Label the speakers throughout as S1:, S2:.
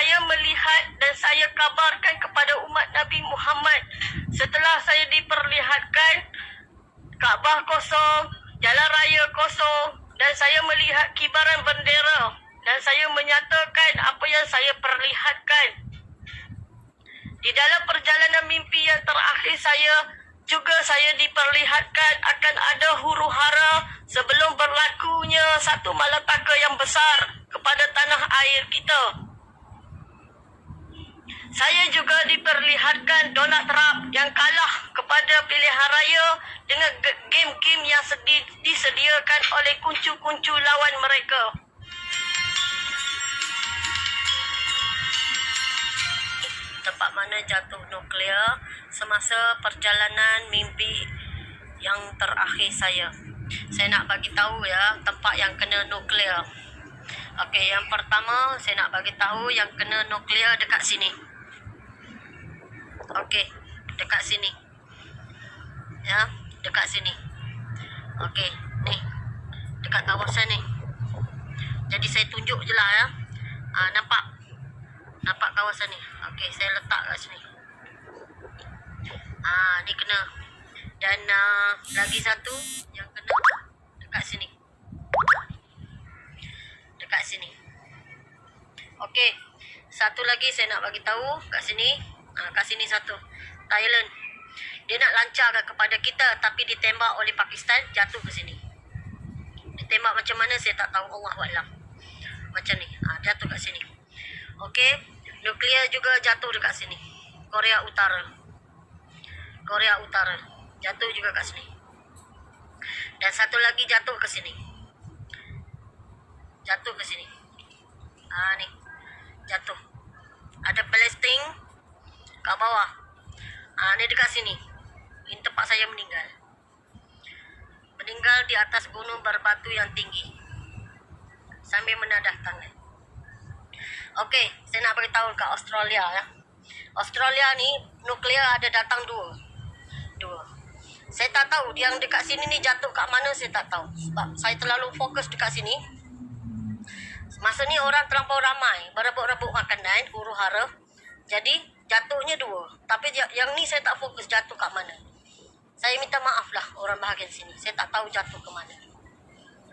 S1: saya melihat dan saya kabarkan kepada umat Nabi Muhammad. Setelah saya diperlihatkan Kaabah kosong, jalan raya kosong dan saya melihat kibaran bendera dan saya menyatakan apa yang saya perlihatkan. Di dalam perjalanan mimpi yang terakhir saya juga saya diperlihatkan akan ada huru-hara sebelum berlakunya satu malapetaka yang besar kepada tanah air kita. Saya juga diperlihatkan Donald Trump yang kalah kepada pilihan raya dengan game-game yang disediakan oleh kuncu-kuncu lawan mereka. Tempat mana jatuh nuklear semasa perjalanan mimpi yang terakhir saya. Saya nak bagi tahu ya tempat yang kena nuklear. Okey, yang pertama saya nak bagi tahu yang kena nuklear dekat sini. Okey, dekat sini. Ya, dekat sini. Okey, ni. Dekat kawasan ni. Jadi saya tunjuk je lah ya. Nampak? Nampak kawasan ni. Okey, saya letak kat sini. Ni kena. Dan lagi satu yang kena dekat sini. Dekat sini. Okey. Satu lagi saya nak bagi tahu kat sini. Kat sini satu. Thailand. Dia nak lancarkan kepada kita tapi ditembak oleh Pakistan, jatuh ke sini. Ditembak macam mana saya tak tahu, Allahuakbar. Macam ni. Jatuh kat sini. Okey. Nuklear juga jatuh dekat sini. Korea Utara. Korea Utara. Jatuh juga kat sini. Dan satu lagi jatuh ke sini. Jatuh ke sini. Ni. Jatuh. Ada Palestin kat bawah. Ni dekat sini. Ini tempat saya meninggal. Meninggal di atas gunung berbatu yang tinggi. Sambil menadah tangan. Okey, saya nak beritahu kat Australia ya. Australia ni nuklear ada datang dua. Saya tak tahu yang dekat sini ni jatuh kat mana, saya tak tahu. Sebab saya terlalu fokus dekat sini. Masa ni orang terlampau ramai, berebut-rebut makanan, huru-hara. Jadi jatuhnya dua. Tapi yang ni saya tak fokus jatuh kat mana. Saya minta maaf lah orang bahagian sini. Saya tak tahu jatuh ke mana.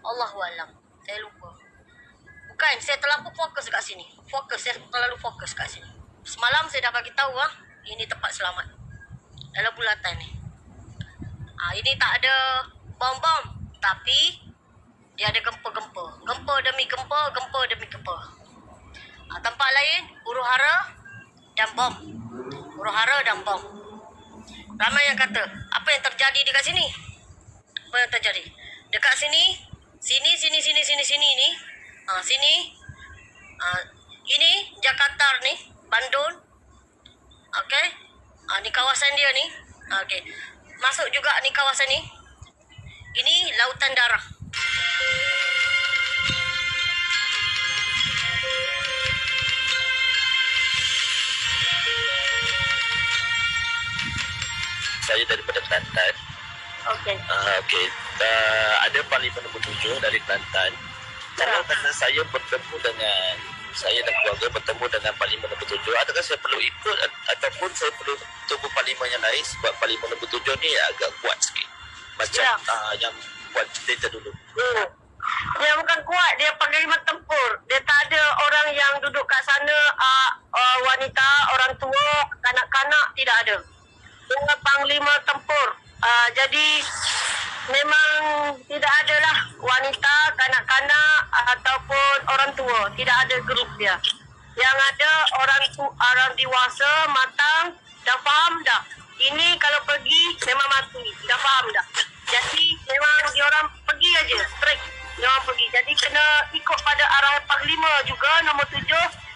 S1: Allahuakbar. Saya lupa. Bukan, saya terlalu fokus kat sini. Saya terlalu fokus kat sini. Semalam saya dah bagi tahu ini tempat selamat. Dalam bulatan ni. Ini tak ada bom-bom, tapi dia ada gempa-gempa. Gempa demi gempa, gempa demi gempa. Tempat lain huru-hara dan bom. Huru-hara dan bom. Ramai yang kata, apa yang terjadi dekat sini? Apa yang terjadi? Dekat sini ni. Sini. Ini Jakarta ni, Bandung. Okey. Ni kawasan dia ni. Okey. Masuk juga ni kawasan ni. Ini lautan darah.
S2: Saya daripada Kelantan.
S1: Okey.
S2: Okey. Ada Parlimen nombor 7 dari Kelantan. Kerana saya bertemu dengan dan keluarga bertemu dengan Parlimen nombor 7, adakah saya perlu ikut ataupun saya perlu tunggu Parlimen yang lain sebab Parlimen nombor 7 ni agak kuat sikit. Macam yang buat cerita dulu.
S1: Dia bukan kuat, dia Parlimen tempur. Dia tak ada orang yang duduk kat sana, wanita, orang tua, kanak-kanak, tidak ada. Dia Panglima tempur. Jadi memang tidak adalah wanita, kanak-kanak ataupun orang tua. Tidak ada grup dia. Yang ada orang dewasa, matang, dah faham dah. Ini kalau pergi memang mati. Dah faham dah. Jadi memang diorang pergi aja, straight. Diorang pergi. Jadi kena ikut pada arah Panglima juga, nombor 7.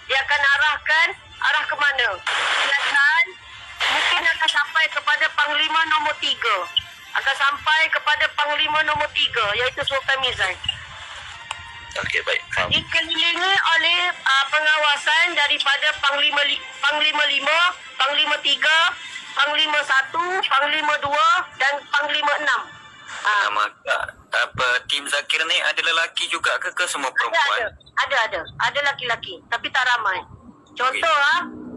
S1: Dia akan arahkan arah ke mana. Silakan. Mungkin akan sampai kepada Panglima nombor 3. Akan sampai kepada Panglima nombor 3, iaitu Sultan Mizan.
S2: Okey, baik. Faham.
S1: Dikelilingi oleh pengawasan daripada Panglima 5, Panglima 3, Panglima 1, Panglima 2 dan Panglima 6.
S3: Tim Zakir ni ada lelaki juga ke semua perempuan?
S1: Ada laki-laki tapi tak ramai. Contoh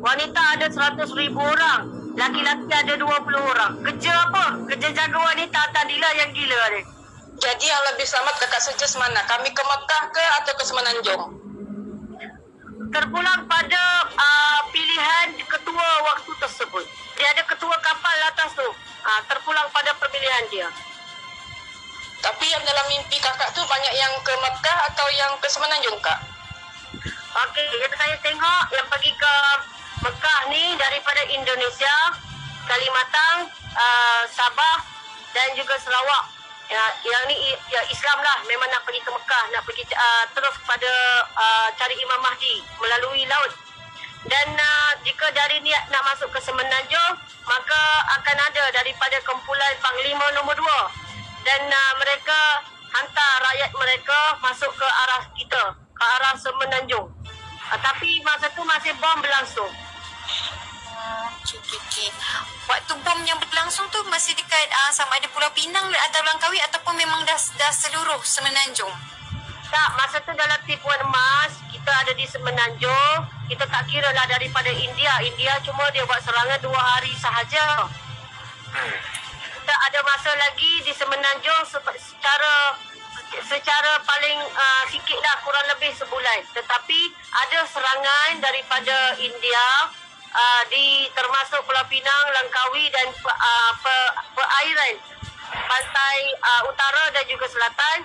S1: wanita ada 100,000 orang, laki-laki ada 20 orang. Kerja apa? Kerja jaga wanita tadilah yang gila ni.
S3: Jadi yang lebih selamat kakak suggest mana? Kami ke Mekah ke atau ke Semenanjung?
S1: Terpulang pada pilihan ketua waktu tersebut. Dia ada ketua kapal atas tu. Terpulang pada pemilihan dia.
S3: Tapi yang dalam mimpi kakak tu banyak yang ke Mekah atau yang ke Semenanjung kak?
S1: Okey, yang saya tengok yang pergi ke Mekah ni daripada Indonesia, Kalimantan, Sabah dan juga Sarawak. Yang ni ya Islam lah, memang nak pergi ke Mekah, nak pergi terus pada cari Imam Mahdi melalui laut. Dan jika dari niat nak masuk ke Semenanjung, maka akan ada daripada kumpulan Panglima nombor 2 dan mereka hantar rakyat mereka masuk ke arah kita, ke arah Semenanjung. Tapi masa tu masih bom berlangsung.
S4: Okay. Waktu bom yang berlangsung tu masih dekat sama ada Pulau Pinang atau Langkawi ataupun memang dah seluruh Semenanjung?
S1: Tak, masa tu dalam tipuan emas, kita ada di Semenanjung. Kita tak kira lah daripada India. India cuma dia buat serangan 2 hari sahaja. Kita ada masa lagi di Semenanjung secara paling sikit lah, kurang lebih sebulan. Tetapi ada serangan daripada India termasuk Pulau Pinang, Langkawi dan perairan pantai utara dan juga selatan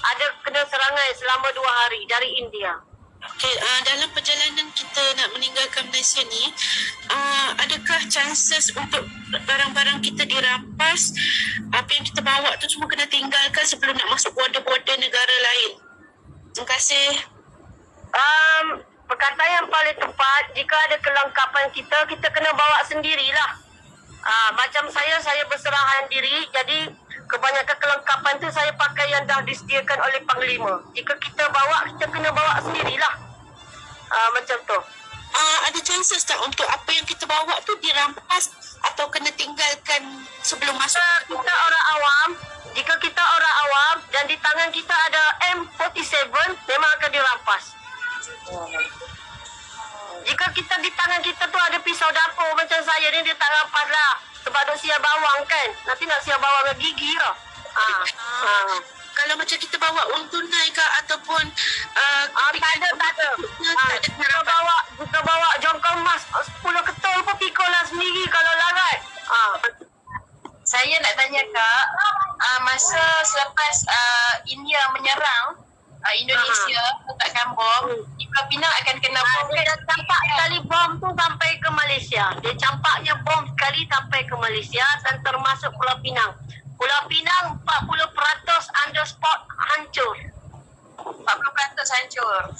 S1: ada kena serangan selama 2 hari dari India.
S5: Okay, dalam perjalanan kita nak meninggalkan Malaysia ni, adakah chances untuk barang-barang kita dirampas? Apa yang kita bawa tu semua kena tinggalkan sebelum nak masuk border-border negara lain? Terima kasih.
S1: Perkataan yang paling tepat, jika ada kelengkapan kita kena bawa sendirilah. Macam saya berserahan diri, jadi kebanyakan kelengkapan tu saya pakai yang dah disediakan oleh Panglima. Jika kita bawa, kita kena bawa sendirilah. Macam tu.
S5: Ada chances tak untuk apa yang kita bawa tu dirampas atau kena tinggalkan sebelum masuk?
S1: Kita orang awam, jika kita orang awam dan di tangan kita ada M47, memang akan dirampas. Jika kita di tangan kita tu ada pisau dapur macam saya ni, dia tak rampas lah. Sebab duk siap bawang kan. Nanti nak siap bawang dengan gigi lah.
S5: Kalau macam kita bawa wang tunai ke ataupun
S1: tak ada. Kita bawa jongkong emas 10 ketul pun pikul lah sendiri kalau larat.
S4: Saya nak tanya kak, masa selepas India menyerang Indonesia, letakkan bom, di Pulau Pinang akan kena bom kan?
S1: Dia campak sekali bom tu sampai ke Malaysia. Dia campaknya bom sekali sampai ke Malaysia dan termasuk Pulau Pinang. Pulau Pinang 40% under spot hancur.
S4: 40% hancur.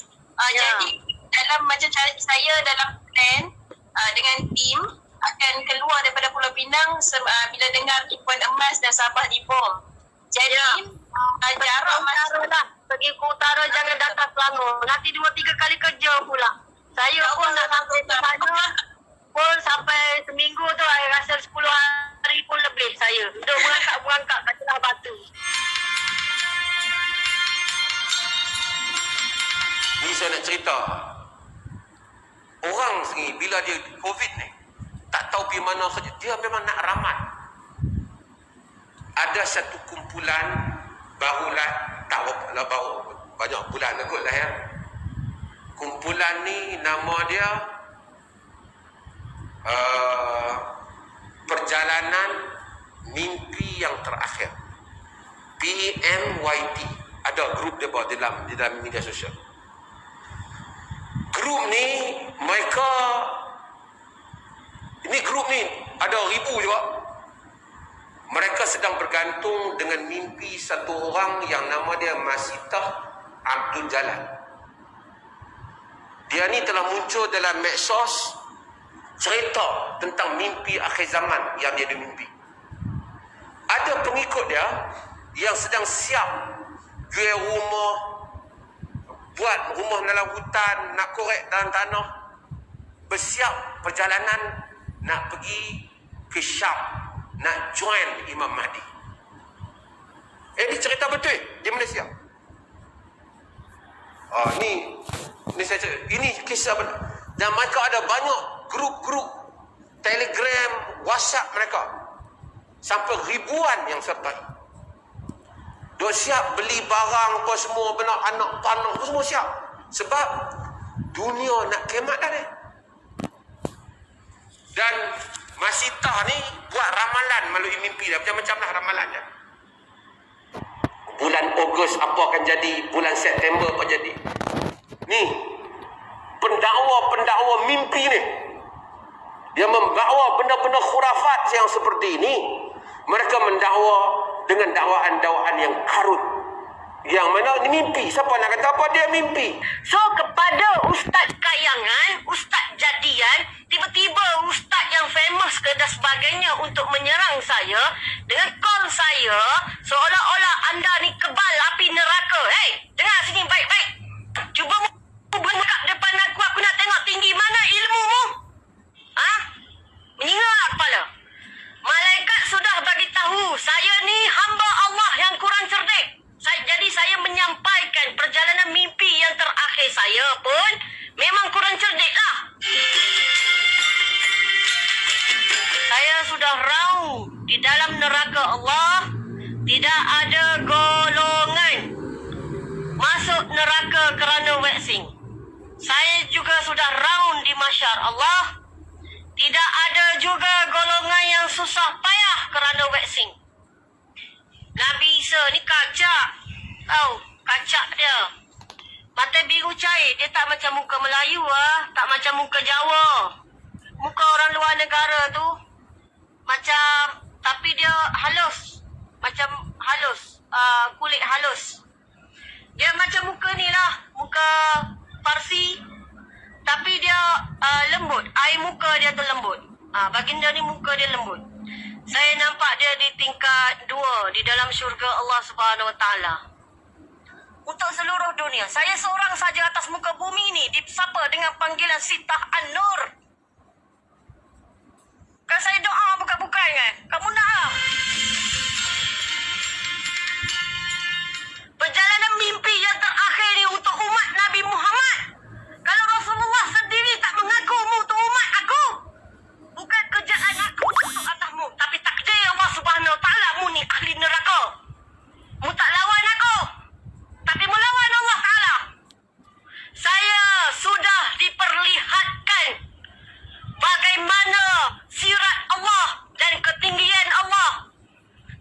S4: Jadi dalam macam saya dalam plan dengan tim akan keluar daripada Pulau Pinang bila dengar tipuan emas dan Sabah dibom. Jadi jarak
S1: utara lah. Pergi ke utara, jangan datang Selangor. Nanti 2-3 kali kerja pula. Saya pun nak sampai ke sana pun sampai seminggu tu, saya rasa 10 hari pun lebih saya. Duduk berangkat kat Celah Batu.
S6: Ni saya nak cerita. Orang ni bila dia COVID ni, tak tahu pergi mana saja. Dia memang nak ramat. Ada satu kumpulan barulah, tak berapa baru, banyak bulan kot lah ya. Kumpulan ni nama dia Perjalanan Mimpi Yang Terakhir, PMYT. Ada grup dia buat di dalam media sosial. Grup ni grup ni ada ribu juga. Mereka sedang bergantung dengan mimpi satu orang yang nama dia Masitah Abdul Jalal. Dia ni telah muncul dalam medsos cerita tentang mimpi akhir zaman yang dia dimimpi. Ada pengikut dia yang sedang siap jual rumah, buat rumah dalam hutan, nak korek dalam tanah, bersiap perjalanan nak pergi ke Syam, nak join Imam Mahdi. Ini cerita betul di Malaysia. Ni saya cerita. Ini kisah benar. Dan mereka ada banyak grup-grup Telegram, WhatsApp mereka. Sampai ribuan yang sertai. Duk siap beli barang apa semua, benar anak panah apa semua siap. Sebab dunia nak kiamat dah ni. Dan Masitah ni buat ramalan melalui mimpi dah. Macam-macam lah ramalannya. Bulan Ogos apa akan jadi, bulan September apa jadi. Ni, pendakwa-pendakwa mimpi ni, yang membawa benda-benda khurafat yang seperti ini, mereka mendakwa dengan dakwaan-dakwaan yang karut. Yang mana ni mimpi. Siapa nak kata apa dia mimpi?
S1: So kepada Ustaz Kayangan, Ustaz Jadian, tiba-tiba Ustaz yang famous ke dan sebagainya untuk menyerang saya dengan call saya seolah-olah anda ni kebal api neraka. Hei, dengar sini baik-baik. Cuba buka depan aku nak tengok tinggi mana ilmumu. Ha? Menyingat kepala. Malaikat sudah bagi tahu saya ni hamba Allah yang kurang cerdik. Jadi saya menyampaikan perjalanan mimpi yang terakhir saya pun memang kurang cerdik lah. Saya sudah raung di dalam neraka Allah. Tidak ada golongan masuk neraka kerana waxing. Saya juga sudah raung di mahsyar Allah. Tidak ada juga golongan yang susah payah kerana waxing. Nabi Isa ni kacak. Tahu, kacak dia. Mata biru cair. Dia tak macam muka Melayu lah. Tak macam muka Jawa. Muka orang luar negara tu. Macam, tapi dia halus. Macam halus. Kulit halus. Dia macam muka ni lah. Muka Parsi. Tapi dia lembut. Air muka dia tu lembut. Baginda ni muka dia lembut. Saya nampak dia di tingkat 2 di dalam syurga Allah Subhanahu Wa Taala. Untuk seluruh dunia, saya seorang saja atas muka bumi ni disapa dengan panggilan Sitah An-Nur. Kan saya doa bukan-bukan kan? Kamu nak lah. Perjalanan mimpi yang terakhir ni untuk umat Nabi Muhammad. Kalau Rasulullah sendiri tak mengaku mu untuk umat aku, bukan kerjaan aku untuk atasmu, tapi takdir Allah Subhanahu Wa Taala mu ni ahli neraka. Mu tak lawan aku, tapi mu lawan Allah Taala. Saya sudah diperlihatkan bagaimana sirat Allah dan ketinggian Allah,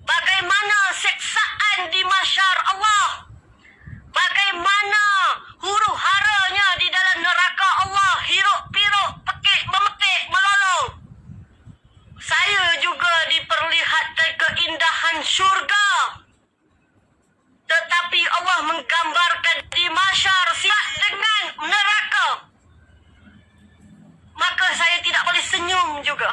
S1: bagaimana seksaan di mahsyar Allah, bagaimana huru haranya di dalam neraka Allah, hiruk-piruk, pekik, memekik, melolong. Saya juga diperlihatkan keindahan syurga. Tetapi Allah menggambarkan di mahsyar siap dengan neraka. Maka saya tidak boleh senyum juga.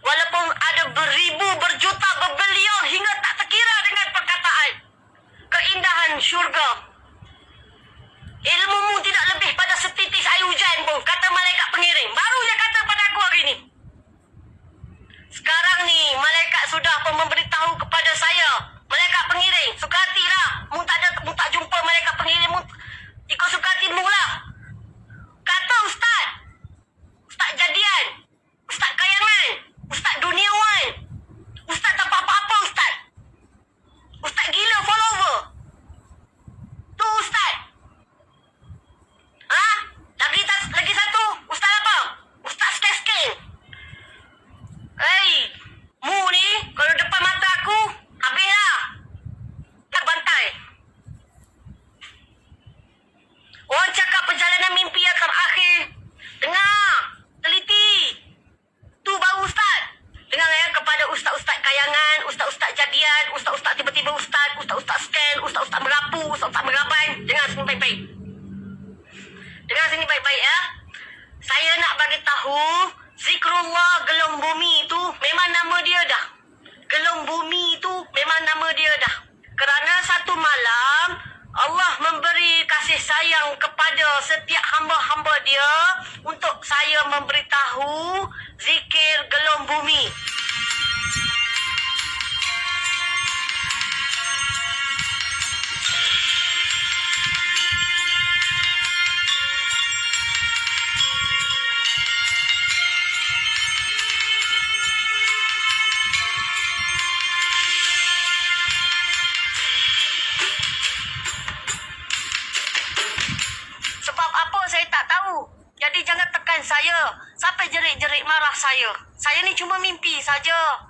S1: Walaupun ada beribu, berjuta, berbelion hingga tak terkira dengan perkataan keindahan syurga. Ilmumu tidak lebih pada setitis air hujan pun, kata malaikat pengiring. Baru dia kata pada aku hari ni. Sekarang ni malaikat sudah pun memberitahu kepada saya, malaikat pengiring, suka hatilah. Mu tak jumpa malaikat pengiring, mu ikut suka hatimu lah. Kata Ustaz Jadian, Ustaz Kayangan, Ustaz Duniawan, Ustaz tanpa apa-apa Ustaz. Ustaz gila follower. Tu Ustaz. Lagi satu. Ustaz apa? Ustaz scan. Hei, mu ni kalau depan mata aku, habislah. Tak bantai. Orang cakap perjalanan mimpi yang terakhir. Dengar, teliti. Tu baru Ustaz. Dengar ya, kepada Ustaz-Ustaz Kayangan, Ustaz-Ustaz Jadian, Ustaz-Ustaz tiba-tiba Ustaz, Ustaz-Ustaz scan, Ustaz-Ustaz merapu, Ustaz-Ustaz meraban. Dengar sini baik-baik. Dengar sini baik-baik ya. Saya nak bagi tahu, zikrullah gelung bumi itu memang nama dia dah. Gelung bumi itu memang nama dia dah. Kerana satu malam Allah memberi kasih sayang kepada setiap hamba-hamba dia untuk saya memberitahu zikir gelung bumi. Jadi jangan tekan saya sampai jerit-jerit marah saya. Saya ni cuma mimpi saja.